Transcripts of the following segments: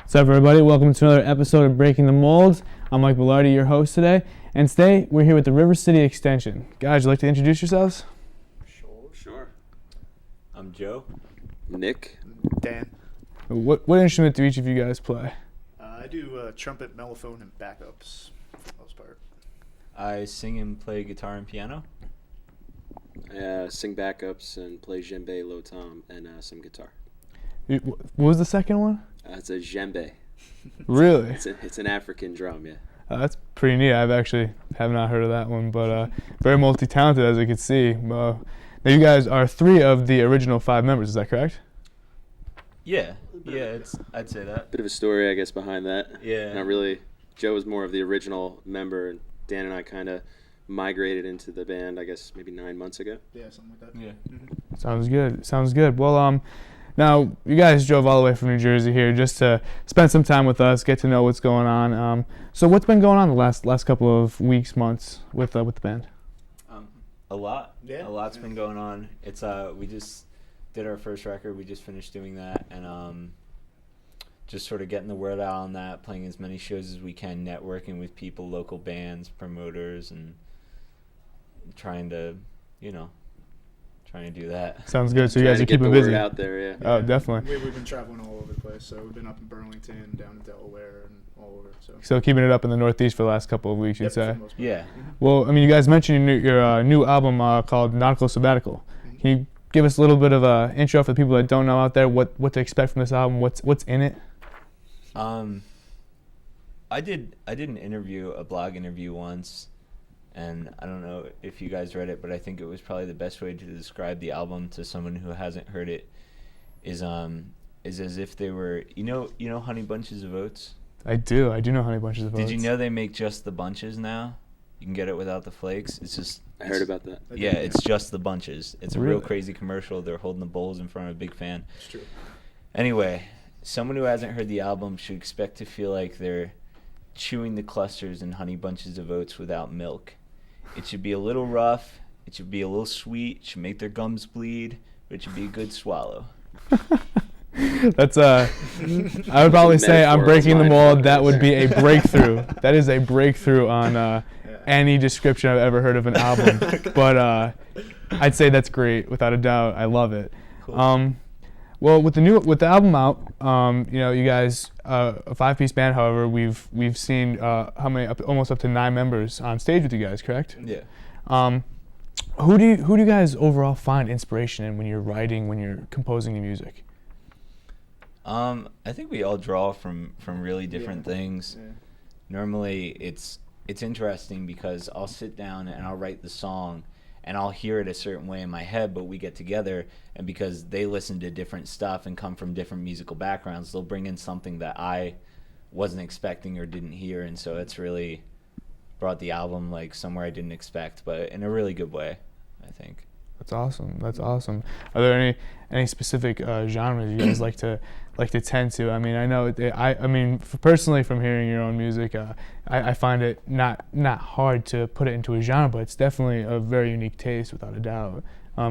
What's up, everybody? Welcome to another episode of Breaking the Molds. I'm Mike Bellardi, your host today. And today, we're here with the River City Extension. Guys, would you like to introduce yourselves? Sure. I'm Joe. Nick. Dan. What instrument do each of you guys play? I do trumpet, mellophone, and backups for the most part. I sing and play guitar and piano. I sing backups and play djembe, low tom, and some guitar. What was the second one? It's a djembe. Really? It's an African drum, yeah. That's pretty neat. I've actually have not heard of that one, but very multi-talented, as I could see. Now, you guys are 3 of the original 5 members. Is that correct? Yeah, I'd say that. Bit of a story, I guess, behind that. Yeah. Not really. Joe was more of the original member, and Dan and I kind of migrated into the band, I guess, maybe 9 months ago. Yeah, something like that. Yeah. Mm-hmm. Sounds good. Well, now you guys drove all the way from New Jersey here just to spend some time with us, get to know what's going on. So what's been going on the last couple of weeks, months with the band? A lot. Yeah. A lot's been going on. It's we just did our first record. We just finished doing that, and just sort of getting the word out on that, playing as many shows as we can, networking with people, local bands, promoters, and trying to do that. Sounds good. So you Trying guys to are get keeping the busy. word out there, yeah. Oh, definitely. We've been traveling all over the place. So we've been up in Burlington, down in Delaware, and all over. So keeping it up in the Northeast for the last couple of weeks, you'd Yep, for say. the most part. Yeah. Mhm. Well, I mean, you guys mentioned your new album called Nautical Sabbatical. Can you give us a little bit of a intro for the people that don't know out there what to expect from this album? What's in it? I did an interview, a blog interview once, and I don't know if you guys read it, but I think it was probably the best way to describe the album to someone who hasn't heard it is as if they were you know Honey Bunches of Oats. I do know Honey Bunches of Oats. Did you know they make just the bunches now? You can get it without the flakes. I heard about that. Yeah, it's just the bunches. It's a real Really? crazy commercial. They're holding the bowls in front of a big fan. It's true. Anyway, someone who hasn't heard the album should expect to feel like they're chewing the clusters in Honey Bunches of Oats without milk. It should be a little rough. It should be a little sweet. It should make their gums bleed. But it should be a good swallow. That's I would probably say I'm breaking the mold. That would be a breakthrough. That is a breakthrough on any description I've ever heard of an album. But I'd say that's great, without a doubt. I love it. Cool. Well, with the album out, you guys, a 5-piece band. However, we've seen how many, almost up to 9 members on stage with you guys. Correct? Yeah. Who do you guys overall find inspiration in when you're writing, when you're composing your music? I think we all draw from really different things. Yeah. Normally, it's interesting because I'll sit down and I'll write the song, and I'll hear it a certain way in my head, but we get together, and because they listen to different stuff and come from different musical backgrounds, they'll bring in something that I wasn't expecting or didn't hear, and so it's really brought the album like somewhere I didn't expect, but in a really good way, I think. That's awesome. Are there any specific genres you guys like to tend to? I mean, I know personally, from hearing your own music, I find it not hard to put it into a genre, but it's definitely a very unique taste, without a doubt.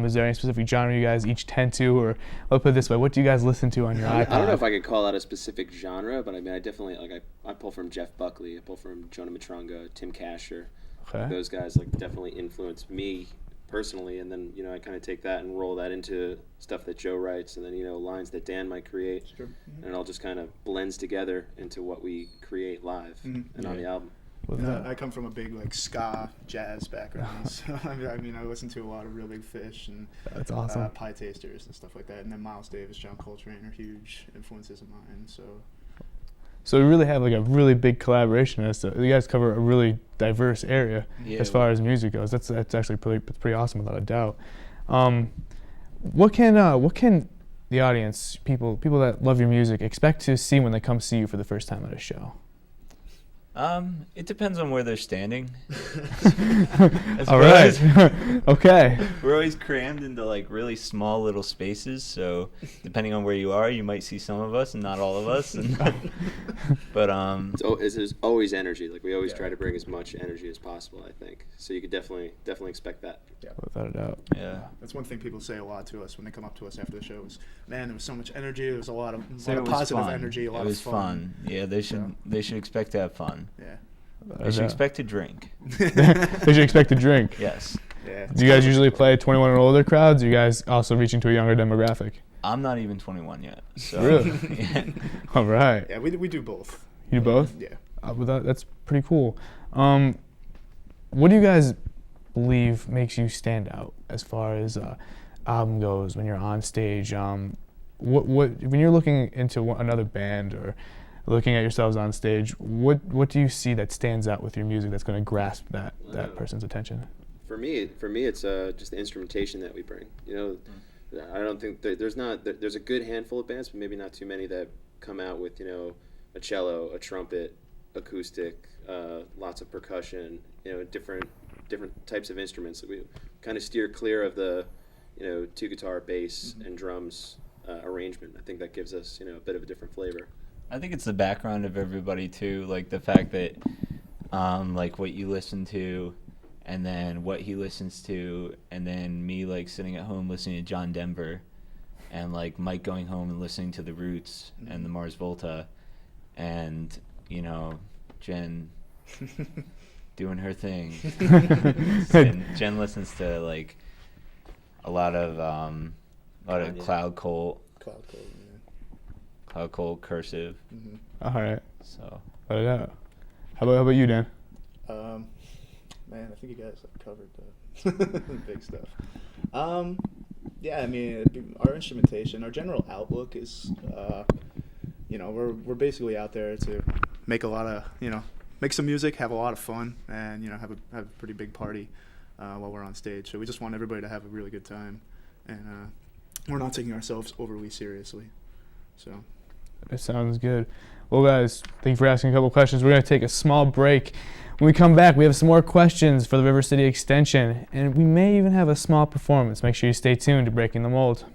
Is there any specific genre you guys each tend to, or let's put it this way, what do you guys listen to on your iPod? I don't know if I could call out a specific genre, but I mean, I definitely I pull from Jeff Buckley, I pull from Jonah Matronga, Tim Kasher. Okay. Those guys definitely influenced me personally, and then I kind of take that and roll that into stuff that Joe writes, and then lines that Dan might create, It's true. Mm-hmm. and it all just kind of blends together into what we create live and on the album. I come from a big ska jazz background, so I mean I listen to a lot of Real Big Fish and That's awesome. Pie Tasters and stuff like that, and then Miles Davis, John Coltrane are huge influences of mine. So we really have a really big collaboration. You guys cover a really diverse area as far as music goes. That's actually pretty awesome, without a doubt. What can the audience, people that love your music, expect to see when they come see you for the first time at a show? It depends on where they're standing. All right. Okay. We're always crammed into like really small little spaces, so depending on where you are, you might see some of us and not all of us. But There's always energy. Like we always try to bring as much energy as possible, I think. So you could definitely expect that. Without a doubt. yeah. That's one thing people say a lot to us when they come up to us after the show is, man, there was so much energy. There was a lot of So it was positive fun. energy, a lot It was of fun. Yeah, they should expect to have fun. Yeah. They should expect to drink. They should expect to drink. Yes. Yeah. Do you guys usually play 21 and older crowds? Are you guys also reaching to a younger demographic? I'm not even 21 yet. So Really? yeah. All right. Yeah, we do both. You do both? Yeah. Well, that's pretty cool. What do you guys believe makes you stand out as far as album goes when you're on stage? What when you're looking into another band or looking at yourselves on stage, what do you see that stands out with your music that's going to grasp that person's attention? For me, it's just the instrumentation that we bring. You know, I don't think there's a good handful of bands, but maybe not too many that come out with a cello, a trumpet, acoustic, lots of percussion. Different types of instruments. We kind of steer clear of the 2-guitar, bass, and drums arrangement. I think that gives us a bit of a different flavor. I think it's the background of everybody too, like the fact that like what you listen to and then what he listens to and then me like sitting at home listening to John Denver and like Mike going home and listening to the Roots and the Mars Volta and Jen doing her thing. Jen listens to like a lot of Cloud Colt, Cloud Colt, Cursive. Mm-hmm. All right. So. Let it out. How about you, Dan? Man, I think you guys covered the big stuff. Yeah, I mean, our instrumentation, our general outlook is, we're basically out there to make a lot of, make some music, have a lot of fun, and have a pretty big party while we're on stage. So we just want everybody to have a really good time, and we're not taking ourselves overly seriously. So. It sounds good. Well, guys, thank you for asking a couple questions. We're going to take a small break. When we come back, we have some more questions for the River City Extension, and we may even have a small performance. Make sure you stay tuned to Breaking the Mold.